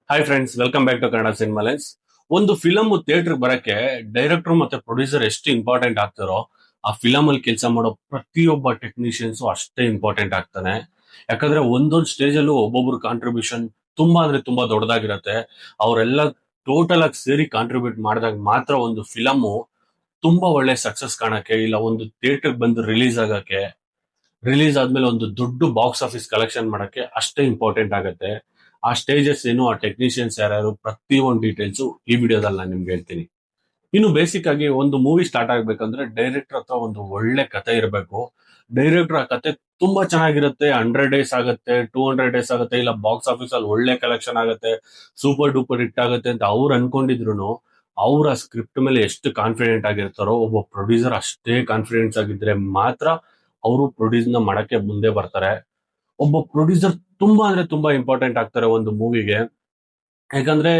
Hi friends, welcome back to Kannada cinema lens. ಒಂದು film theatre ಬರಕ್ಕೆ director ಮತ್ತೆ producer ಎಷ್ಟು ಇಂಪಾರ್ಟೆಂಟ್ ಆಗ್ತಾರೋ, ಆ ಫಿಲಮ್ ಅಲ್ಲಿ ಕೆಲಸ ಮಾಡೋ ಪ್ರತಿಯೊಬ್ಬ ಟೆಕ್ನಿಷಿಯನ್ಸ್ ಅಷ್ಟೇ ಇಂಪಾರ್ಟೆಂಟ್ ಆಗ್ತಾನೆ. ಯಾಕಂದ್ರೆ ಒಂದೊಂದು ಸ್ಟೇಜ್ ಅಲ್ಲೂ ಒಬ್ಬೊಬ್ರು ಕಾಂಟ್ರಿಬ್ಯೂಷನ್ ತುಂಬಾ ಅಂದ್ರೆ ತುಂಬಾ ದೊಡ್ಡದಾಗಿರತ್ತೆ. ಅವರೆಲ್ಲ ಟೋಟಲ್ ಆಗಿ ಸೇರಿ ಕಾಂಟ್ರಿಬ್ಯೂಟ್ ಮಾಡಿದಾಗ ಮಾತ್ರ ಒಂದು ಫಿಲಮ್ ತುಂಬಾ ಒಳ್ಳೆ ಸಕ್ಸಸ್ ಕಾಣಕ್ಕೆ, ಇಲ್ಲ ಒಂದು ಥಿಯೇಟರ್ ಬಂದು ರಿಲೀಸ್ ಆದ್ಮೇಲೆ ಒಂದು ದೊಡ್ಡ ಬಾಕ್ಸ್ ಆಫೀಸ್ ಕಲೆಕ್ಷನ್ ಮಾಡಕ್ಕೆ ಅಷ್ಟೇ ಇಂಪಾರ್ಟೆಂಟ್ ಆಗುತ್ತೆ. ಆ ಸ್ಟೇಜಸ್ ಏನು, ಆ ಟೆಕ್ನಿಷಿಯನ್ಸ್ ಯಾರ್ಯಾರು, ಪ್ರತಿಯೊಂದು ಡೀಟೇಲ್ಸ್ ಈ ವಿಡಿಯೋದಲ್ಲಿ ನಾನು ನಿಮ್ಗೆ ಹೇಳ್ತೀನಿ. ಇನ್ನು ಬೇಸಿಕ್ ಆಗಿ ಒಂದು ಮೂವಿ ಸ್ಟಾರ್ಟ್ ಆಗ್ಬೇಕಂದ್ರೆ ಡೈರೆಕ್ಟರ್ ಹತ್ರ ಒಂದು ಒಳ್ಳೆ ಕತೆ ಇರಬೇಕು. ಡೈರೆಕ್ಟರ್ ಆ ಕತೆ ತುಂಬಾ ಚೆನ್ನಾಗಿರುತ್ತೆ, 100 ಡೇಸ್ ಆಗುತ್ತೆ, 200 ಡೇಸ್ ಆಗುತ್ತೆ, ಇಲ್ಲ ಬಾಕ್ಸ್ ಆಫೀಸ್ ಅಲ್ಲಿ ಒಳ್ಳೆ ಕಲೆಕ್ಷನ್ ಆಗುತ್ತೆ, ಸೂಪರ್ ಡೂಪರ್ ಹಿಟ್ ಆಗುತ್ತೆ ಅಂತ ಅವ್ರು ಅನ್ಕೊಂಡಿದ್ರು, ಅವ್ರ ಸ್ಕ್ರಿಪ್ಟ್ ಮೇಲೆ ಎಷ್ಟು ಕಾನ್ಫಿಡೆಂಟ್ ಆಗಿರ್ತಾರೋ, ಒಬ್ಬ ಪ್ರೊಡ್ಯೂಸರ್ ಅಷ್ಟೇ ಕಾನ್ಫಿಡೆನ್ಸ್ ಆಗಿದ್ರೆ ಮಾತ್ರ ಅವರು ಪ್ರೊಡ್ಯೂಸ್ ನ ಮಾಡಕ್ಕೆ ಮುಂದೆ ಬರ್ತಾರೆ. ಒಬ್ಬ ಪ್ರೊಡ್ಯೂಸರ್ ತುಂಬಾ ಅಂದ್ರೆ ತುಂಬಾ ಇಂಪಾರ್ಟೆಂಟ್ ಆಗ್ತಾರೆ ಒಂದು ಮೂವಿಗೆ. ಯಾಕಂದ್ರೆ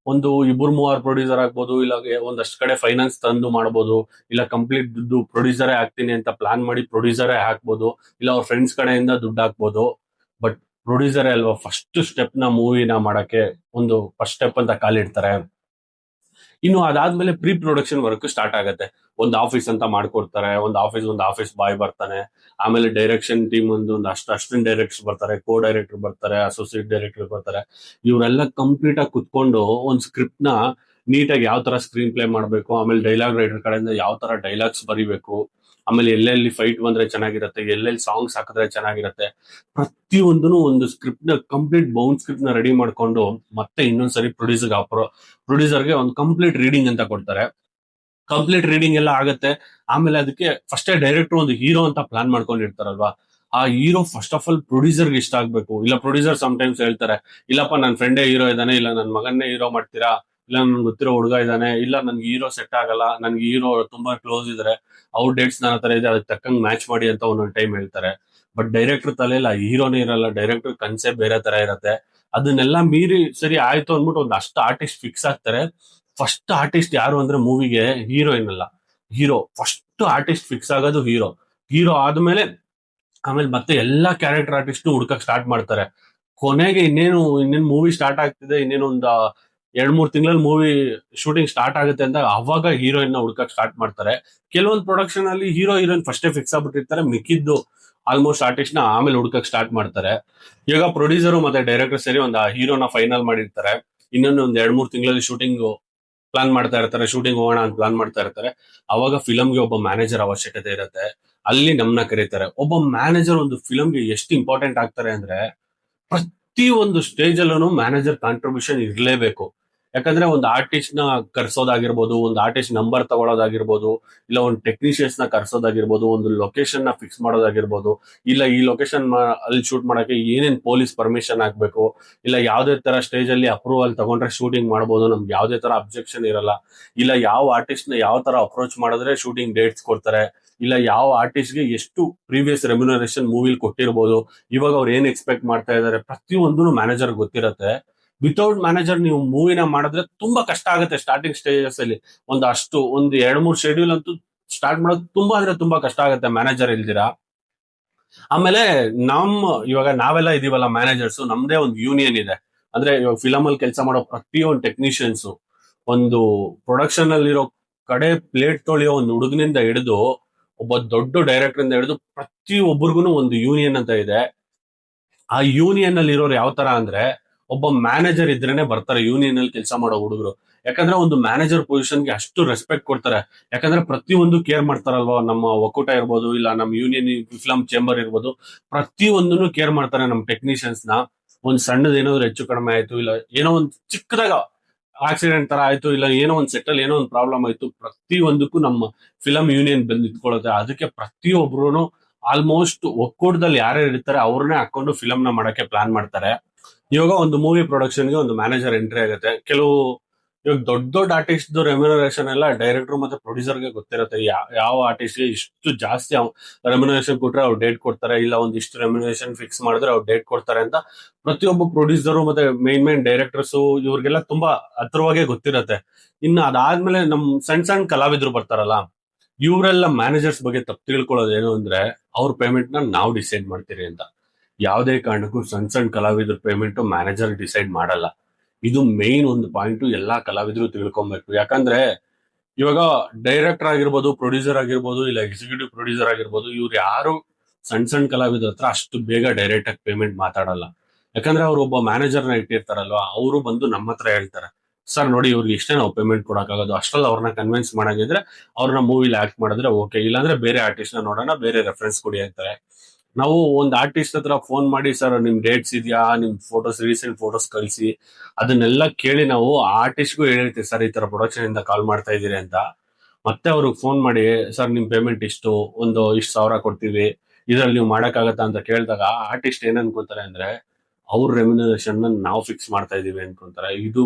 ಒಂದು ಇಬ್ಬರು ಮೂವರು ಪ್ರೊಡ್ಯೂಸರ್ ಆಗ್ಬೋದು, ಇಲ್ಲ ಒಂದಷ್ಟು ಕಡೆ ಫೈನಾನ್ಸ್ ತಂದು ಮಾಡ್ಬೋದು, ಇಲ್ಲ ಕಂಪ್ಲೀಟ್ ದುಡ್ಡು ಪ್ರೊಡ್ಯೂಸರೇ ಆಗ್ತೀನಿ ಅಂತ ಪ್ಲಾನ್ ಮಾಡಿ ಪ್ರೊಡ್ಯೂಸರೇ ಹಾಕ್ಬೋದು, ಇಲ್ಲ ಅವ್ರ ಫ್ರೆಂಡ್ಸ್ ಕಡೆಯಿಂದ ದುಡ್ಡು ಹಾಕ್ಬೋದು. ಬಟ್ ಪ್ರೊಡ್ಯೂಸರೇ ಅಲ್ವಾ ಫಸ್ಟ್ ಸ್ಟೆಪ್ ನ ಮೂವಿನ ಮಾಡಕ್ಕೆ ಒಂದು ಫಸ್ಟ್ ಸ್ಟೆಪ್ ಅಂತ ಕಾಲಿಡ್ತಾರೆ. ಇನ್ನು ಅದಾದ್ಮೇಲೆ ಪ್ರೀ ಪ್ರೊಡಕ್ಷನ್ ವರ್ಕ್ ಸ್ಟಾರ್ಟ್ ಆಗುತ್ತೆ. ಒಂದು ಆಫೀಸ್ ಅಂತ ಮಾಡ್ಕೊಡ್ತಾರೆ, ಒಂದು ಆಫೀಸ್ ಬಾಯ್ ಬರ್ತಾನೆ. ಆಮೇಲೆ ಡೈರೆಕ್ಷನ್ ಟೀಮ್ ಒಂದು ಅಸಿಸ್ಟೆಂಟ್ ಡೈರೆಕ್ಟರ್ ಬರ್ತಾರೆ, ಕೋ ಡೈರೆಕ್ಟರ್ ಬರ್ತಾರೆ, ಅಸೋಸಿಯೇಟ್ ಡೈರೆಕ್ಟರ್ ಬರ್ತಾರೆ. ಇವರೆಲ್ಲ ಕಂಪ್ಲೀಟ್ ಆಗಿ ಕುತ್ಕೊಂಡು ಒಂದು ಸ್ಕ್ರಿಪ್ಟ್ ನ ನೀಟಾಗಿ ಯಾವ ತರ ಸ್ಕ್ರೀನ್ ಪ್ಲೇ ಮಾಡಬೇಕು, ಆಮೇಲೆ ಡೈಲಾಗ್ ರೈಟರ್ ಕಡೆಯಿಂದ ಯಾವ ತರ ಡೈಲಾಗ್ಸ್ ಬರಿಬೇಕು, ಆಮೇಲೆ ಎಲ್ಲೆಲ್ಲಿ ಫೈಟ್ ಬಂದ್ರೆ ಚೆನ್ನಾಗಿರುತ್ತೆ, ಎಲ್ಲೆಲ್ಲಿ ಸಾಂಗ್ಸ್ ಹಾಕಿದ್ರೆ ಚೆನ್ನಾಗಿರುತ್ತೆ, ಪ್ರತಿಯೊಂದನು ಒಂದು ಸ್ಕ್ರಿಪ್ಟ್ ನ ಕಂಪ್ಲೀಟ್ ಬೌಂಡ್ ಸ್ಕ್ರಿಪ್ಟ್ ನ ರೆಡಿ ಮಾಡ್ಕೊಂಡು ಮತ್ತೆ ಇನ್ನೊಂದ್ಸರಿ ಪ್ರೊಡ್ಯೂಸರ್ಗೆ ಒಂದು ಕಂಪ್ಲೀಟ್ ರೀಡಿಂಗ್ ಅಂತ ಕೊಡ್ತಾರೆ. ಕಂಪ್ಲೀಟ್ ರೀಡಿಂಗ್ ಎಲ್ಲ ಆಗುತ್ತೆ. ಆಮೇಲೆ ಅದಕ್ಕೆ ಫಸ್ಟೇ ಡೈರೆಕ್ಟರ್ ಒಂದು ಹೀರೋ ಅಂತ ಪ್ಲಾನ್ ಮಾಡ್ಕೊಂಡಿರ್ತಾರಲ್ವಾ, ಆ ಹೀರೋ ಫಸ್ಟ್ ಆಫ್ ಆಲ್ ಪ್ರೊಡ್ಯೂಸರ್ಗೆ ಇಷ್ಟ ಆಗ್ಬೇಕು. ಇಲ್ಲ ಪ್ರೊಡ್ಯೂಸರ್ ಟೈಮ್ಸ್ ಹೇಳ್ತಾರೆ, ಇಲ್ಲಪ್ಪ ನನ್ನ ಫ್ರೆಂಡೇ ಹೀರೋ ಇದ್ದಾನೆ, ಇಲ್ಲ ನನ್ನ ಮಗನ್ನೇ ಹೀರೋ ಮಾಡ್ತೀರಾ, ಇಲ್ಲ ನನ್ಗೆ ಗೊತ್ತಿರೋ ಹುಡುಗ ಇದ್ದಾನೆ, ಇಲ್ಲ ನನ್ಗೆ ಹೀರೋ ಸೆಟ್ ಆಗಲ್ಲ, ನನ್ಗೆ ಹೀರೋ ತುಂಬಾ ಕ್ಲೋಸ್ ಇದಾರೆ, ಅವ್ರ ಡೇಟ್ಸ್ ನನ್ನ ಹತ್ರ ಇದೆ, ಅದಕ್ಕೆ ತಕ್ಕಂಗ್ ಮ್ಯಾಚ್ ಮಾಡಿ ಅಂತ ಒಂದೊಂದು ಟೈಮ್ ಹೇಳ್ತಾರೆ. ಬಟ್ ಡೈರೆಕ್ಟರ್ ತಲೆಯಲ್ಲಿ ಹೀರೋನೇ ಇರಲ್ಲ, ಡೈರೆಕ್ಟರ್ ಕನ್ಸೆಪ್ಟ್ ಬೇರೆ ತರ ಇರತ್ತೆ. ಅದನ್ನೆಲ್ಲ ಮೀರಿ ಸರಿ ಆಯ್ತು ಅಂದ್ಬಿಟ್ಟು ಒಂದು ಅಷ್ಟು ಆರ್ಟಿಸ್ಟ್ ಫಿಕ್ಸ್ ಆಗ್ತಾರೆ. ಫಸ್ಟ್ ಆರ್ಟಿಸ್ಟ್ ಯಾರು ಅಂದ್ರೆ ಮೂವಿಗೆ ಹೀರೋಯಿನ್ ಅಲ್ಲ, ಹೀರೋ ಫಸ್ಟ್ ಆರ್ಟಿಸ್ಟ್ ಫಿಕ್ಸ್ ಆಗೋದು ಹೀರೋ. ಹೀರೋ ಆದ್ಮೇಲೆ ಆಮೇಲೆ ಮತ್ತೆ ಎಲ್ಲಾ ಕ್ಯಾರೆಕ್ಟರ್ ಆರ್ಟಿಸ್ಟ್ ಹುಡ್ಕಕ್ ಸ್ಟಾರ್ಟ್ ಮಾಡ್ತಾರೆ. ಕೊನೆಗೆ ಇನ್ನೇನು ಮೂವಿ ಸ್ಟಾರ್ಟ್ ಆಗ್ತಿದೆ, ಇನ್ನೇನು ಒಂದ್ 2-3 ತಿಂಗಳಲ್ಲಿ ಮೂವಿ ಶೂಟಿಂಗ್ ಸ್ಟಾರ್ಟ್ ಆಗುತ್ತೆ ಅಂತ ಅವಾಗ ಹೀರೋಯಿನ್ ನ ಹುಡ್ಕಕ್ ಸ್ಟಾರ್ಟ್ ಮಾಡ್ತಾರೆ. ಕೆಲವೊಂದು ಪ್ರೊಡಕ್ಷನ್ ಅಲ್ಲಿ ಹೀರೋಯಿನ್ ಫಸ್ಟೇ ಫಿಕ್ಸ್ ಆಗ್ಬಿಟ್ಟಿರ್ತಾರೆ, ಮಿಕ್ಕಿದ್ದು ಆಲ್ಮೋಸ್ಟ್ ಆರ್ಟಿಸ್ಟ್ ನ ಆಮೇಲೆ ಹುಡ್ಕಕ್ ಸ್ಟಾರ್ಟ್ ಮಾಡ್ತಾರೆ. ಇವಾಗ ಪ್ರೊಡ್ಯೂಸರ್ ಮತ್ತೆ ಡೈರೆಕ್ಟರ್ ಸೇರಿ ಒಂದು ಹೀರೋನ ಫೈನಲ್ ಮಾಡಿರ್ತಾರೆ. ಇನ್ನೊಂದು 2-3 ತಿಂಗಳಲ್ಲಿ ಪ್ಲಾನ್ ಮಾಡ್ತಾ ಇರ್ತಾರೆ, ಶೂಟಿಂಗ್ ಹೋಗೋಣ ಅಂತ ಪ್ಲಾನ್ ಮಾಡ್ತಾ ಇರ್ತಾರೆ. ಅವಾಗ ಫಿಲಂಗೆ ಒಬ್ಬ ಮ್ಯಾನೇಜರ್ ಅವಶ್ಯಕತೆ ಇರುತ್ತೆ. ಅಲ್ಲಿ ನಮ್ನ ಕರೀತಾರೆ. ಒಬ್ಬ ಮ್ಯಾನೇಜರ್ ಒಂದು ಫಿಲಂಗೆ ಎಷ್ಟು ಇಂಪಾರ್ಟೆಂಟ್ ಆಗ್ತಾರೆ ಅಂದ್ರೆ, ಪ್ರತಿ ಒಂದು ಸ್ಟೇಜ್ ಅಲ್ಲೂ ಮ್ಯಾನೇಜರ್ ಕಾಂಟ್ರಿಬ್ಯೂಷನ್ ಇರಲೇಬೇಕು. ಯಾಕಂದ್ರೆ ಒಂದು ಆರ್ಟಿಸ್ಟ್ ನ ಕರ್ಸೋದಾಗಿರ್ಬೋದು, ಒಂದು ಆರ್ಟಿಸ್ಟ್ ನಂಬರ್ ತಗೊಳ್ಳೋದಾಗಿರ್ಬೋದು, ಇಲ್ಲ ಒಂದು ಟೆಕ್ನಿಷಿಯನ್ಸ್ ನ ಕರ್ಸೋದಾಗಿರ್ಬೋದು, ಒಂದು ಲೊಕೇಶನ್ ನ ಫಿಕ್ಸ್ ಮಾಡೋದಾಗಿರ್ಬೋದು, ಇಲ್ಲ ಈ ಲೊಕೇಶನ್ ಅಲ್ಲಿ ಶೂಟ್ ಮಾಡಕ್ಕೆ ಏನೇನ್ ಪೊಲೀಸ್ ಪರ್ಮಿಷನ್ ಆಗ್ಬೇಕು, ಇಲ್ಲ ಯಾವ್ದೇ ತರ ಸ್ಟೇಜ್ ಅಲ್ಲಿ ಅಪ್ರೂವಲ್ ತಗೊಂಡ್ರೆ ಶೂಟಿಂಗ್ ಮಾಡ್ಬೋದು, ನಮ್ಗೆ ಯಾವ್ದೇ ತರ ಅಬ್ಜೆಕ್ಷನ್ ಇರಲ್ಲ, ಇಲ್ಲ ಯಾವ ಆರ್ಟಿಸ್ಟ್ ನ ಯಾವ ತರ ಅಪ್ರೋಚ್ ಮಾಡಿದ್ರೆ ಶೂಟಿಂಗ್ ಡೇಟ್ಸ್ ಕೊಡ್ತಾರೆ, ಇಲ್ಲ ಯಾವ ಆರ್ಟಿಸ್ಟ್ ಗೆ ಎಷ್ಟು ಪ್ರೀವಿಯಸ್ ರೆಮ್ಯುನರೇಷನ್ ಮೂವಿಲ್ ಕೊಟ್ಟಿರ್ಬೋದು, ಇವಾಗ ಅವ್ರು ಏನ್ ಎಕ್ಸ್ಪೆಕ್ಟ್ ಮಾಡ್ತಾ ಇದಾರೆ, ಪ್ರತಿಯೊಂದು ಮ್ಯಾನೇಜರ್ ಗೊತ್ತಿರತ್ತೆ. ವಿತೌಟ್ ಮ್ಯಾನೇಜರ್ ನೀವು ಮೂವಿನ ಮಾಡಿದ್ರೆ ತುಂಬಾ ಕಷ್ಟ ಆಗುತ್ತೆ. ಸ್ಟಾರ್ಟಿಂಗ್ ಸ್ಟೇಜಸ್ ಅಲ್ಲಿ ಒಂದು 2-3 ಶೆಡ್ಯೂಲ್ ಅಂತೂ ಸ್ಟಾರ್ಟ್ ಮಾಡೋದು ತುಂಬಾ ಅಂದ್ರೆ ತುಂಬಾ ಕಷ್ಟ ಆಗುತ್ತೆ ಮ್ಯಾನೇಜರ್ ಇಲ್ದಿರಾ. ಆಮೇಲೆ ಇವಾಗ ನಾವೆಲ್ಲ ಇದೀವಲ್ಲ ಮ್ಯಾನೇಜರ್ಸ್, ನಮ್ದೇ ಒಂದು ಯೂನಿಯನ್ ಇದೆ. ಅಂದ್ರೆ ಇವಾಗ ಫಿಲಮ್ ಅಲ್ಲಿ ಕೆಲಸ ಮಾಡೋ ಪ್ರತಿಯೊಂದು ಟೆಕ್ನಿಷಿಯನ್ಸ್, ಒಂದು ಪ್ರೊಡಕ್ಷನ್ ಅಲ್ಲಿರೋ ಕಡೆ ಪ್ಲೇಟ್ ತೊಳೆಯೋ ಒಂದು ಹುಡುಗನಿಂದ ಹಿಡಿದು ಒಬ್ಬ ದೊಡ್ಡ ಡೈರೆಕ್ಟರ್ ಇಂದ ಹಿಡಿದು ಪ್ರತಿಯೊಬ್ಬರಿಗೂ ಒಂದು ಯೂನಿಯನ್ ಅಂತ ಇದೆ. ಆ ಯೂನಿಯನ್ ಅಲ್ಲಿ ಇರೋರು ಯಾವ ತರ ಅಂದ್ರೆ, ಒಬ್ಬ ಮ್ಯಾನೇಜರ್ ಇದ್ರೇನೆ ಬರ್ತಾರೆ ಯೂನಿಯನ್ ಅಲ್ಲಿ ಕೆಲಸ ಮಾಡೋ ಹುಡುಗರು. ಯಾಕಂದ್ರೆ ಒಂದು ಮ್ಯಾನೇಜರ್ ಪೊಸಿಷನ್ಗೆ ಅಷ್ಟು ರೆಸ್ಪೆಕ್ಟ್ ಕೊಡ್ತಾರೆ. ಯಾಕಂದ್ರೆ ಪ್ರತಿಯೊಂದು ಕೇರ್ ಮಾಡ್ತಾರಲ್ವಾ, ನಮ್ಮ ಒಕ್ಕೂಟ ಇರ್ಬೋದು, ಇಲ್ಲ ನಮ್ಮ ಯೂನಿಯನ್ ಫಿಲಂ ಚೇಂಬರ್ ಇರ್ಬೋದು, ಪ್ರತಿಯೊಂದನ್ನು ಕೇರ್ ಮಾಡ್ತಾರೆ ನಮ್ಮ ಟೆಕ್ನಿಷಿಯನ್ಸ್ ನ. ಒಂದ್ ಸಣ್ಣದ ಏನಾದ್ರು ಹೆಚ್ಚು ಕಡಿಮೆ ಆಯ್ತು, ಇಲ್ಲ ಏನೋ ಒಂದ್ ಚಿಕ್ಕದಾಗ ಆಕ್ಸಿಡೆಂಟ್ ತರ ಆಯ್ತು, ಇಲ್ಲ ಏನೋ ಒಂದ್ ಸೆಟಲ್ ಏನೋ ಒಂದು ಪ್ರಾಬ್ಲಮ್ ಆಯ್ತು, ಪ್ರತಿಯೊಂದಕ್ಕೂ ನಮ್ಮ ಫಿಲಂ ಯೂನಿಯನ್ ಬಂದು ನಿಂತ್ಕೊಳ್ಳುತ್ತೆ. ಅದಕ್ಕೆ ಪ್ರತಿಯೊಬ್ರು ಆಲ್ಮೋಸ್ಟ್ ಒಕ್ಕೂಟದಲ್ಲಿ ಯಾರ್ಯಾರು ಇರ್ತಾರೆ ಅವ್ರನ್ನೇ ಹಾಕೊಂಡು ಫಿಲಂ ನ ಮಾಡಕ್ಕೆ ಪ್ಲಾನ್ ಮಾಡ್ತಾರೆ. ಇವಾಗ ಒಂದು ಮೂವಿ ಪ್ರೊಡಕ್ಷನ್ಗೆ ಒಂದು ಮ್ಯಾನೇಜರ್ ಎಂಟ್ರಿ ಆಗುತ್ತೆ. ಇವಾಗ ದೊಡ್ಡ ದೊಡ್ಡ ಆರ್ಟಿಸ್ಟ್ ರೆಮ್ಯುನರೇಷನ್ ಎಲ್ಲ ಡೈರೆಕ್ಟರ್ ಮತ್ತೆ ಪ್ರೊಡ್ಯೂಸರ್ಗೆ ಗೊತ್ತಿರುತ್ತೆ. ಯಾವ ಆರ್ಟಿಸ್ಟ್ಗೆ ಇಷ್ಟು ಜಾಸ್ತಿ ರೆಮ್ಯುನರೇಷನ್ ಕೊಟ್ರೆ ಅವ್ರು ಡೇಟ್ ಕೊಡ್ತಾರೆ, ಇಲ್ಲ ಒಂದಿಷ್ಟು ರೆಮ್ಯುನರೇಷನ್ ಫಿಕ್ಸ್ ಮಾಡಿದ್ರೆ ಅವ್ರು ಡೇಟ್ ಕೊಡ್ತಾರೆ ಅಂತ ಪ್ರತಿಯೊಬ್ಬ ಪ್ರೊಡ್ಯೂಸರು ಮತ್ತೆ ಮೇನ್ ಡೈರೆಕ್ಟರ್ಸ್ ಇವ್ರಿಗೆಲ್ಲ ತುಂಬಾ ಹತ್ರವಾಗೇ ಗೊತ್ತಿರತ್ತೆ. ಇನ್ನು ಅದಾದ್ಮೇಲೆ ನಮ್ ಸಣ್ಣ ಸಣ್ಣ ಕಲಾವಿದ್ರು ಬರ್ತಾರಲ್ಲ, ಇವರೆಲ್ಲ ಮ್ಯಾನೇಜರ್ಸ್ ಬಗ್ಗೆ ತಪ್ಪು ತಿಳ್ಕೊಳ್ಳೋದು ಏನು ಅಂದ್ರೆ, ಅವ್ರ ಪೇಮೆಂಟ್ ನ ನಾವು ಡಿಸೈಡ್ ಮಾಡ್ತೀರಿ ಅಂತ. ಯಾವುದೇ ಕಾರಣಕ್ಕೂ ಸಣ್ಣ ಸಣ್ಣ ಕಲಾವಿದ್ರ ಪೇಮೆಂಟ್ ಮ್ಯಾನೇಜರ್ ಡಿಸೈಡ್ ಮಾಡಲ್ಲ. ಇದು ಮೇನ್ ಒಂದು ಪಾಯಿಂಟ್ ಎಲ್ಲಾ ಕಲಾವಿದರು ತಿಳ್ಕೊಬೇಕು. ಯಾಕಂದ್ರೆ ಇವಾಗ ಡೈರೆಕ್ಟರ್ ಆಗಿರ್ಬೋದು, ಪ್ರೊಡ್ಯೂಸರ್ ಆಗಿರ್ಬೋದು, ಇಲ್ಲ ಎಕ್ಸಿಕ್ಯೂಟಿವ್ ಪ್ರೊಡ್ಯೂಸರ್ ಆಗಿರ್ಬೋದು, ಇವ್ರು ಯಾರು ಸಣ್ಣ ಸಣ್ಣ ಕಲಾವಿದ್ರ ಹತ್ರ ಅಷ್ಟು ಬೇಗ ಡೈರೆಕ್ಟ್ ಆಗಿ ಪೇಮೆಂಟ್ ಮಾತಾಡಲ್ಲ. ಯಾಕಂದ್ರೆ ಅವ್ರು ಒಬ್ಬ ಮ್ಯಾನೇಜರ್ನ ಇಟ್ಟಿರ್ತಾರಲ್ವಾ, ಅವರು ಬಂದು ನಮ್ಮ ಹತ್ರ ಹೇಳ್ತಾರೆ, ಸರ್ ನೋಡಿ ಇವ್ರಿಗೆ ಇಷ್ಟೇ ನಾವು ಪೇಮೆಂಟ್ ಕೊಡಕ್ಕಾಗೋದು, ಅಷ್ಟ್ರಲ್ಲಿ ಅವ್ರನ್ನ ಕನ್ವಿನ್ಸ್ ಮಾಡಂಗಿದ್ರೆ ಅವ್ರನ್ನ ಮೂವಿಲಿ ಆಕ್ಟ್ ಮಾಡಿದ್ರೆ ಓಕೆ, ಇಲ್ಲಾಂದ್ರೆ ಬೇರೆ ಆರ್ಟಿಸ್ಟ್ ನ ನೋಡೋಣ, ಬೇರೆ ರೆಫರೆನ್ಸ್ ಕೊಡಿ ಅಂತಾರೆ. ನಾವು ಒಂದು ಆರ್ಟಿಸ್ಟ್ ಹತ್ರ ಫೋನ್ ಮಾಡಿ, ಸರ್ ನಿಮ್ ಡೇಟ್ಸ್ ಇದೆಯಾ, ನಿಮ್ ಫೋಟೋಸ್, ರೀಸೆಂಟ್ ಫೋಟೋಸ್ ಕಳಿಸಿ, ಅದನ್ನೆಲ್ಲ ಕೇಳಿ ನಾವು ಆರ್ಟಿಸ್ಟ್ಗೂ ಹೇಳಿರ್ತೀವಿ, ಸರ್ ಈ ತರ ಪ್ರೊಡಕ್ಷನ್ ಇಂದ ಕಾಲ್ ಮಾಡ್ತಾ ಇದೀರಿ ಅಂತ. ಮತ್ತೆ ಅವ್ರಿಗೆ ಫೋನ್ ಮಾಡಿ, ಸರ್ ನಿಮ್ ಪೇಮೆಂಟ್ ಇಷ್ಟು, ಒಂದು ಇಷ್ಟು ಸಾವಿರ ಕೊಡ್ತೀವಿ, ಇದ್ರಲ್ಲಿ ನೀವು ಮಾಡಕ್ಕಾಗತ್ತಾ ಅಂತ ಕೇಳಿದಾಗ ಆರ್ಟಿಸ್ಟ್ ಏನ್ ಅನ್ಕೊಂತಾರೆ ಅಂದ್ರೆ, ಅವ್ರ ರೆಮ್ಯುನರೇಷನ್ ನಾವು ಫಿಕ್ಸ್ ಮಾಡ್ತಾ ಇದೀವಿ ಅನ್ಕೊಂತಾರೆ. ಇದು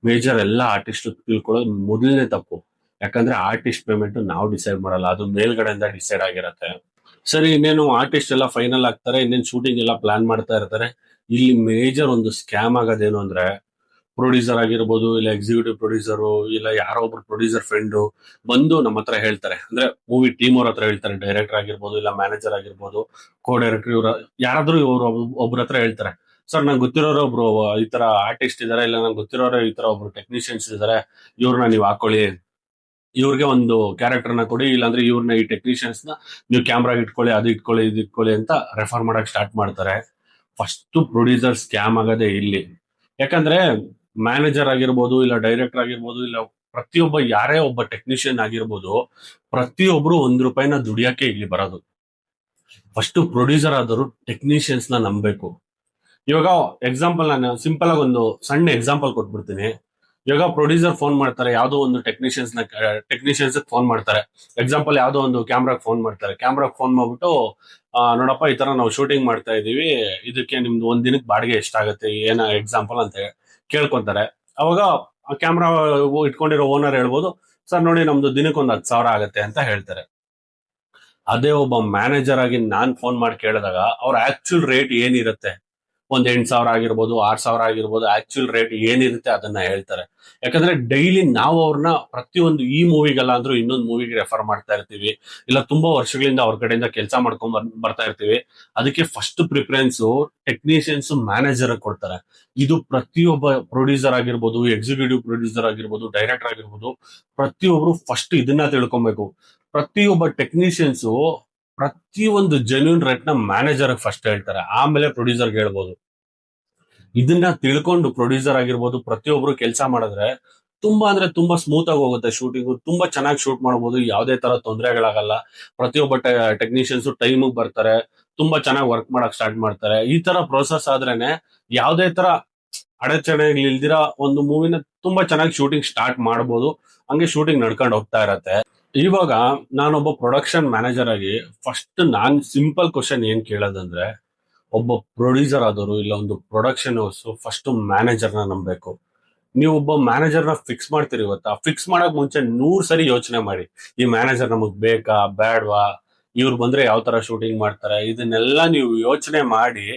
ಮೇಜರ್ ಎಲ್ಲ ಆರ್ಟಿಸ್ಟ್ ತಿಳ್ಕೊಳ್ಳೋದು ಮೊದಲನೇ ತಪ್ಪು. ಯಾಕಂದ್ರೆ ಆರ್ಟಿಸ್ಟ್ ಪೇಮೆಂಟ್ ನಾವು ಡಿಸೈಡ್ ಮಾಡಲ್ಲ, ಅದು ಮೇಲ್ಗಡೆಯಿಂದ ಡಿಸೈಡ್ ಆಗಿರತ್ತೆ. ಸರಿ, ಇನ್ನೇನು ಆರ್ಟಿಸ್ಟ್ ಎಲ್ಲ ಫೈನಲ್ ಆಗ್ತಾರೆ, ಇನ್ನೇನು ಶೂಟಿಂಗ್ ಎಲ್ಲ ಪ್ಲಾನ್ ಮಾಡ್ತಾ ಇರ್ತಾರೆ. ಇಲ್ಲಿ ಮೇಜರ್ ಒಂದು ಸ್ಕ್ಯಾಮ್ ಆಗೋದೇನು ಅಂದ್ರೆ, ಪ್ರೊಡ್ಯೂಸರ್ ಆಗಿರ್ಬೋದು, ಇಲ್ಲ ಎಕ್ಸಿಕ್ಯೂಟಿವ್ ಪ್ರೊಡ್ಯೂಸರು, ಇಲ್ಲ ಯಾರೋ ಒಬ್ರು ಪ್ರೊಡ್ಯೂಸರ್ ಫ್ರೆಂಡು ಬಂದು ನಮ್ಮ ಹತ್ರ ಹೇಳ್ತಾರೆ, ಅಂದ್ರೆ ಮೂವಿ ಟೀಮ್ ಅವ್ರ ಹತ್ರ ಹೇಳ್ತಾರೆ, ಡೈರೆಕ್ಟರ್ ಆಗಿರ್ಬೋದು, ಇಲ್ಲ ಮ್ಯಾನೇಜರ್ ಆಗಿರ್ಬೋದು, ಕೋ ಡೈರೆಕ್ಟರ್, ಇವ್ರ ಯಾರಾದ್ರೂ ಇವ್ರು ಒಬ್ರ ಹತ್ರ ಹೇಳ್ತಾರೆ, ಸರ್ ನಂಗೆ ಗೊತ್ತಿರೋರು ಒಬ್ರು ಈ ತರ ಆರ್ಟಿಸ್ಟ್ ಇದಾರೆ, ಇಲ್ಲ ನಂಗೆ ಗೊತ್ತಿರೋರು ಈ ತರ ಒಬ್ರು ಟೆಕ್ನಿಷಿಯನ್ಸ್ ಇದಾರೆ, ಇವ್ರನ್ನ ನೀವು ಹಾಕೊಳ್ಳಿ, ಇವ್ರಿಗೆ ಒಂದು ಕ್ಯಾರೆಕ್ಟರ್ನ ಕೊಡಿ, ಇಲ್ಲಾಂದ್ರೆ ಇವ್ರನ್ನ ಈ ಟೆಕ್ನಿಷಿಯನ್ಸ್ ನ ನೀವು ಕ್ಯಾಮ್ರಾಗ ಇಟ್ಕೊಳ್ಳಿ, ಅದು ಇಟ್ಕೊಳ್ಳಿ, ಇದು ಇಟ್ಕೊಳ್ಳಿ ಅಂತ ರೆಫರ್ ಮಾಡಕ್ ಸ್ಟಾರ್ಟ್ ಮಾಡ್ತಾರೆ. ಫಸ್ಟ್ ಪ್ರೊಡ್ಯೂಸರ್ ಸ್ಕ್ಯಾಮ್ ಆಗೋದೇ ಇಲ್ಲಿ. ಯಾಕಂದ್ರೆ ಮ್ಯಾನೇಜರ್ ಆಗಿರ್ಬೋದು, ಇಲ್ಲ ಡೈರೆಕ್ಟರ್ ಆಗಿರ್ಬೋದು, ಇಲ್ಲ ಪ್ರತಿಯೊಬ್ಬ ಯಾರೇ ಒಬ್ಬ ಟೆಕ್ನಿಷಿಯನ್ ಆಗಿರ್ಬೋದು, ಪ್ರತಿಯೊಬ್ರು ₹1 ದುಡಿಯಕ್ಕೆ ಇಲ್ಲಿ ಬರೋದು. ಫಸ್ಟ್ ಪ್ರೊಡ್ಯೂಸರ್ ಆದವರು ಟೆಕ್ನಿಷಿಯನ್ಸ್ ನ ನಂಬಬೇಕು. ಇವಾಗ ಎಕ್ಸಾಂಪಲ್, ನಾನು ಸಿಂಪಲ್ ಆಗಿ ಒಂದು ಸಣ್ಣ ಎಕ್ಸಾಂಪಲ್ ಕೊಟ್ಬಿಡ್ತೀನಿ. ಇವಾಗ ಪ್ರೊಡ್ಯೂಸರ್ ಫೋನ್ ಮಾಡ್ತಾರೆ, ಯಾವ್ದೋ ಒಂದು ಟೆಕ್ನಿಷಿಯನ್ಸ್ ಫೋನ್ ಮಾಡ್ತಾರೆ. ಎಕ್ಸಾಂಪಲ್, ಯಾವ್ದೋ ಒಂದು ಕ್ಯಾಮ್ರಾಗ್ ಫೋನ್ ಮಾಡ್ತಾರೆ. ಕ್ಯಾಮ್ರಾಗ್ ಫೋನ್ ಮಾಡ್ಬಿಟ್ಟು, ನೋಡಪ್ಪ ಈ ತರ ನಾವು ಶೂಟಿಂಗ್ ಮಾಡ್ತಾ ಇದೀವಿ, ಇದಕ್ಕೆ ನಿಮ್ದು ಒಂದ್ ದಿನಕ್ಕೆ ಬಾಡಿಗೆ ಎಷ್ಟಾಗತ್ತೆ, ಏನ ಎಕ್ಸಾಂಪಲ್ ಅಂತ ಕೇಳ್ಕೊಂತಾರೆ. ಅವಾಗ ಆ ಕ್ಯಾಮ್ರಾ ಇಟ್ಕೊಂಡಿರೋ ಓನರ್ ಹೇಳ್ಬೋದು, ಸರ್ ನೋಡಿ ನಮ್ದು ದಿನಕ್ಕೆ ಒಂದು 10,000 ಆಗತ್ತೆ ಅಂತ ಹೇಳ್ತಾರೆ. ಅದೇ ಒಬ್ಬ ಮ್ಯಾನೇಜರ್ ಆಗಿ ನಾನ್ ಫೋನ್ ಮಾಡಿ ಕೇಳಿದಾಗ ಅವ್ರ ಆಕ್ಚುಲ್ ರೇಟ್ ಏನಿರುತ್ತೆ, ಒಂದ್ 8,000 ಆಗಿರ್ಬೋದು, 6,000 ಆಗಿರ್ಬೋದು, ಆಕ್ಚುಲ್ ರೇಟ್ ಏನಿರುತ್ತೆ ಅದನ್ನ ಹೇಳ್ತಾರೆ. ಯಾಕಂದ್ರೆ ಡೈಲಿ ನಾವು ಅವ್ರನ್ನ ಪ್ರತಿಯೊಂದು, ಈ ಮೂವಿಗಲ್ಲ ಅಂದ್ರೂ ಇನ್ನೊಂದು ಮೂವಿಗೆ ರೆಫರ್ ಮಾಡ್ತಾ ಇರ್ತೀವಿ, ಇಲ್ಲ ತುಂಬಾ ವರ್ಷಗಳಿಂದ ಅವ್ರ ಕಡೆಯಿಂದ ಕೆಲಸ ಮಾಡ್ಕೊಂಡ್ ಬರ್ತಾ ಇರ್ತೀವಿ. ಅದಕ್ಕೆ ಫಸ್ಟ್ ಪ್ರಿಫರೆನ್ಸ್ ಟೆಕ್ನಿಷಿಯನ್ಸ್ ಮ್ಯಾನೇಜರ್ ಕೊಡ್ತಾರೆ. ಇದು ಪ್ರತಿಯೊಬ್ಬ ಪ್ರೊಡ್ಯೂಸರ್ ಆಗಿರ್ಬೋದು, ಎಕ್ಸಿಕ್ಯೂಟಿವ್ ಪ್ರೊಡ್ಯೂಸರ್ ಆಗಿರ್ಬೋದು, ಡೈರೆಕ್ಟರ್ ಆಗಿರ್ಬೋದು, ಪ್ರತಿಯೊಬ್ರು ಫಸ್ಟ್ ಇದನ್ನ ತಿಳ್ಕೊಬೇಕು. ಪ್ರತಿಯೊಬ್ಬ ಟೆಕ್ನಿಷಿಯನ್ಸ್ ಪ್ರತಿಯೊಂದು ಜೆನ್ಯೂನ್ ರೇಟ್ ನ ಮ್ಯಾನೇಜರ್ ಫಸ್ಟ್ ಹೇಳ್ತಾರೆ, ಆಮೇಲೆ ಪ್ರೊಡ್ಯೂಸರ್ಗೆ ಹೇಳ್ಬೋದು. ಇದನ್ನ ತಿಳ್ಕೊಂಡು ಪ್ರೊಡ್ಯೂಸರ್ ಆಗಿರ್ಬೋದು ಪ್ರತಿಯೊಬ್ರು ಕೆಲಸ ಮಾಡಿದ್ರೆ ತುಂಬಾ ಅಂದ್ರೆ ತುಂಬಾ ಸ್ಮೂತ್ ಆಗಿ ಹೋಗುತ್ತೆ ಶೂಟಿಂಗ್, ತುಂಬಾ ಚೆನ್ನಾಗಿ ಶೂಟ್ ಮಾಡಬಹುದು, ಯಾವುದೇ ತರ ತೊಂದರೆಗಳಾಗಲ್ಲ. ಪ್ರತಿಯೊಬ್ಬ ಟೆಕ್ನಿಷಿಯನ್ಸ್ ಟೈಮ್ ಬರ್ತಾರೆ, ತುಂಬಾ ಚೆನ್ನಾಗಿ ವರ್ಕ್ ಮಾಡಕ್ ಸ್ಟಾರ್ಟ್ ಮಾಡ್ತಾರೆ. ಈ ತರ ಪ್ರೋಸೆಸ್ ಆದ್ರೇನೆ ಯಾವುದೇ ತರ ಅಡೆತಡೆಗಳಿಲ್ದಿರ ಒಂದು ಮೂವಿನ ತುಂಬಾ ಚೆನ್ನಾಗಿ ಶೂಟಿಂಗ್ ಸ್ಟಾರ್ಟ್ ಮಾಡಬಹುದು. ಹಂಗೆ ಶೂಟಿಂಗ್ ನಡ್ಕೊಂಡು ಹೋಗ್ತಾ ಇರತ್ತೆ. ಇವಾಗ ನಾನೊಬ್ಬ ಪ್ರೊಡಕ್ಷನ್ ಮ್ಯಾನೇಜರ್ ಆಗಿ ಫಸ್ಟ್ ನಾನ್ ಸಿಂಪಲ್ ಕ್ವಶನ್ ಏನ್ ಕೇಳೋದಂದ್ರೆ, ಒಬ್ಬ ಪ್ರೊಡ್ಯೂಸರ್ ಆದವರು ಇಲ್ಲ ಒಂದು ಪ್ರೊಡಕ್ಷನ್ ಹೌಸ್ ಫಸ್ಟ್ ಮ್ಯಾನೇಜರ್ನ ನಂಬಬೇಕು. ನೀವು ಒಬ್ಬ ಮ್ಯಾನೇಜರ್ನ ಫಿಕ್ಸ್ ಮಾಡ್ತೀರಿ ಇವತ್ತ, ಫಿಕ್ಸ್ ಮಾಡಕ್ ಮುಂಚೆ 100 ಸರಿ ಯೋಚನೆ ಮಾಡಿ, ಈ ಮ್ಯಾನೇಜರ್ ನಮಗ್ ಬೇಕಾ ಬೇಡವಾ, ಇವ್ರು ಬಂದ್ರೆ ಯಾವ ತರ ಶೂಟಿಂಗ್ ಮಾಡ್ತಾರೆ, ಇದನ್ನೆಲ್ಲ ನೀವು ಯೋಚನೆ ಮಾಡಿ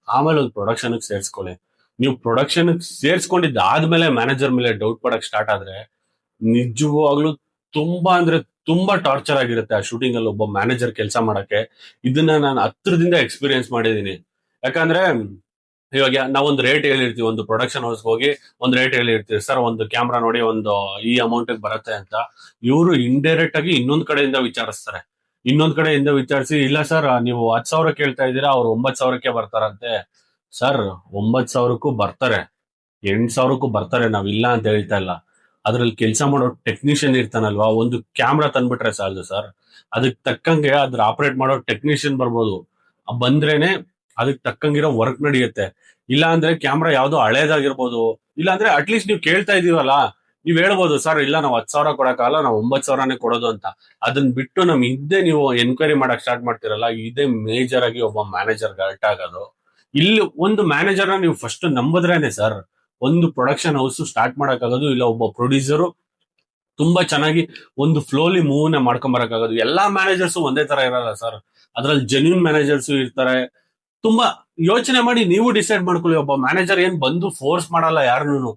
ಆಮೇಲೆ ಒಂದು ಪ್ರೊಡಕ್ಷನ್ ಸೇರ್ಸ್ಕೊಳ್ಳಿ. ನೀವು ಪ್ರೊಡಕ್ಷನ್ ಸೇರ್ಸ್ಕೊಂಡಿದ್ದಾದ್ಮೇಲೆ ಮ್ಯಾನೇಜರ್ ಮೇಲೆ ಡೌಟ್ ಪಡಕ್ ಸ್ಟಾರ್ಟ್ ಆದ್ರೆ ನಿಜವಾಗ್ಲೂ ತುಂಬಾ ಅಂದ್ರೆ ತುಂಬಾ ಟಾರ್ಚರ್ ಆಗಿರುತ್ತೆ ಆ ಶೂಟಿಂಗ್ ಅಲ್ಲಿ ಒಬ್ಬ ಮ್ಯಾನೇಜರ್ ಕೆಲಸ ಮಾಡಕ್ಕೆ. ಇದನ್ನ ನಾನು ಹತ್ರದಿಂದ ಎಕ್ಸ್ಪೀರಿಯನ್ಸ್ ಮಾಡಿದೀನಿ. ಯಾಕಂದ್ರೆ ಇವಾಗ ನಾವೊಂದು ರೇಟ್ ಹೇಳಿರ್ತೀವಿ, ಒಂದು ಪ್ರೊಡಕ್ಷನ್ ಹೌಸ್ ಹೋಗಿ ಒಂದು ರೇಟ್ ಹೇಳಿರ್ತೀವಿ, ಸರ್ ಒಂದು ಕ್ಯಾಮ್ರಾ ನೋಡಿ ಒಂದು ಈ ಅಮೌಂಟ್ ಬರುತ್ತೆ ಅಂತ. ಇವರು ಇಂಡೈರೆಕ್ಟ್ ಆಗಿ ಇನ್ನೊಂದ್ ಕಡೆಯಿಂದ ವಿಚಾರಿಸ್ತಾರೆ, ಇನ್ನೊಂದ್ ಕಡೆಯಿಂದ ವಿಚಾರಿಸಿ, ಇಲ್ಲ ಸರ್ ನೀವು 10,000 ಕೇಳ್ತಾ ಇದ್ದೀರಾ, ಅವ್ರು 9,000ಕ್ಕೆ ಬರ್ತಾರಂತೆ. ಸರ್ 9,000ಕ್ಕೂ ಬರ್ತಾರೆ, 8,000ಕ್ಕೂ ಬರ್ತಾರೆ, ನಾವ್ ಇಲ್ಲ ಅಂತ ಹೇಳ್ತಾ ಇಲ್ಲ. ಅದ್ರಲ್ಲಿ ಕೆಲಸ ಮಾಡೋ ಟೆಕ್ನಿಷಿಯನ್ ಇರ್ತಾನಲ್ವಾ, ಒಂದು ಕ್ಯಾಮ್ರಾ ತಂದ್ಬಿಟ್ರೆ ಸಾಲದು ಸರ್, ಅದಕ್ಕೆ ತಕ್ಕಂಗೆ ಅದ್ರ ಆಪರೇಟ್ ಮಾಡೋ ಟೆಕ್ನಿಷಿಯನ್ ಬರ್ಬೋದು. ಬಂದ್ರೇನೆ ಅದಕ್ಕೆ ತಕ್ಕಂಗಿರೋ ವರ್ಕ್ ನಡೆಯುತ್ತೆ. ಇಲ್ಲ ಅಂದ್ರೆ ಕ್ಯಾಮ್ರಾ ಯಾವ್ದೋ ಹಳೇದಾಗಿರ್ಬೋದು, ಇಲ್ಲ ಅಂದ್ರೆ ಅಟ್ಲೀಸ್ಟ್ ನೀವು ಕೇಳ್ತಾ ಇದೀವಲ್ಲ, ನೀವ್ ಹೇಳ್ಬೋದು, ಸರ್ ಇಲ್ಲ ನಾವು 10,000 ಕೊಡಕ್ಕಾಗಲ್ಲ, ನಾವು 9,000ನೇ ಕೊಡೋದು ಅಂತ. ಅದನ್ನ ಬಿಟ್ಟು ನಮ್ ಹಿಂದೆ ನೀವು ಎನ್ಕ್ವೈರಿ ಮಾಡಕ್ ಸ್ಟಾರ್ಟ್ ಮಾಡ್ತಿರಲ್ಲ, ಇದೇ ಮೇಜರ್ ಆಗಿ ಒಬ್ಬ ಮ್ಯಾನೇಜರ್ ಗಲ್ಟ್ ಆಗೋದು. ಇಲ್ಲಿ ಒಂದು ಮ್ಯಾನೇಜರ್ನ ನೀವು ಫಸ್ಟ್ ನಂಬುದ್ರೇನೆ ಸರ್ ಒಂದು ಪ್ರೊಡಕ್ಷನ್ ಹೌಸ್ ಸ್ಟಾರ್ಟ್ ಮಾಡಕ್ಕಾಗೋದು, ಇಲ್ಲ ಒಬ್ಬ ಪ್ರೊಡ್ಯೂಸರು ತುಂಬಾ ಚೆನ್ನಾಗಿ ಒಂದು ಫ್ಲೋಲಿ ಮೂವ್ ನ ಮಾಡ್ಕೊಂಡ್ ಬರಕ್ಕಾಗೋದು. ಎಲ್ಲಾ ಮ್ಯಾನೇಜರ್ಸ್ ಒಂದೇ ತರ ಇರಲ್ಲ ಸರ್, ಅದ್ರಲ್ಲಿ ಜೆನ್ಯೂನ್ ಮ್ಯಾನೇಜರ್ಸ್ ಇರ್ತಾರೆ. ತುಂಬಾ ಯೋಚನೆ ಮಾಡಿ ನೀವು ಡಿಸೈಡ್ ಮಾಡ್ಕೊಳ್ಳಿ. ಒಬ್ಬ ಮ್ಯಾನೇಜರ್ ಏನ್ ಬಂದು ಫೋರ್ಸ್ ಮಾಡಲ್ಲ ಯಾರನ್ನು,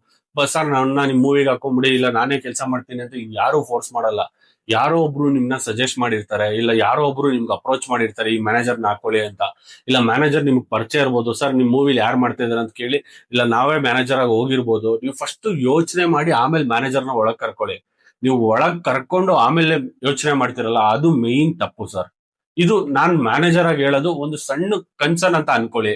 ಸರ್ ನನ್ನ ನಿಮ್ ಮೂವಿಗೆ ಹಾಕೊಂಡ್ಬಿಡಿ, ಇಲ್ಲ ನಾನೇ ಕೆಲಸ ಮಾಡ್ತೀನಿ ಅಂತ ಯಾರು ಫೋರ್ಸ್ ಮಾಡಲ್ಲ. ಯಾರೋ ಒಬ್ರು ನಿಮ್ನ ಸಜೆಸ್ಟ್ ಮಾಡಿರ್ತಾರೆ, ಇಲ್ಲ ಯಾರೋ ಒಬ್ರು ನಿಮ್ಗೆ ಅಪ್ರೋಚ್ ಮಾಡಿರ್ತಾರೆ ಈ ಮ್ಯಾನೇಜರ್ನ ಹಾಕೊಳ್ಳಿ ಅಂತ. ಇಲ್ಲ ಮ್ಯಾನೇಜರ್ ನಿಮ್ಗೆ ಪರಿಚಯ ಇರ್ಬೋದು, ಸರ್ ನಿಮ್ ಮೂವಿಲಿ ಯಾರು ಮಾಡ್ತಾ ಇದಾರೆ ಅಂತ ಕೇಳಿ, ಇಲ್ಲ ನಾವೇ ಮ್ಯಾನೇಜರ್ ಆಗಿ ಹೋಗಿರ್ಬೋದು. ನೀವು ಫಸ್ಟ್ ಯೋಚನೆ ಮಾಡಿ ಆಮೇಲೆ ಮ್ಯಾನೇಜರ್ನ ಒಳಗ್ ಕರ್ಕೊಳ್ಳಿ. ನೀವು ಒಳಗ್ ಕರ್ಕೊಂಡು ಆಮೇಲೆ ಯೋಚನೆ ಮಾಡ್ತಿರಲ್ಲ, ಅದು ಮೇನ್ ತಪ್ಪು ಸರ್. ಇದು ನಾನ್ ಮ್ಯಾನೇಜರ್ ಆಗಿ ಹೇಳೋದು, ಒಂದು ಸಣ್ಣ ಕನ್ಸರ್ನ್ ಅಂತ ಅನ್ಕೊಳ್ಳಿ.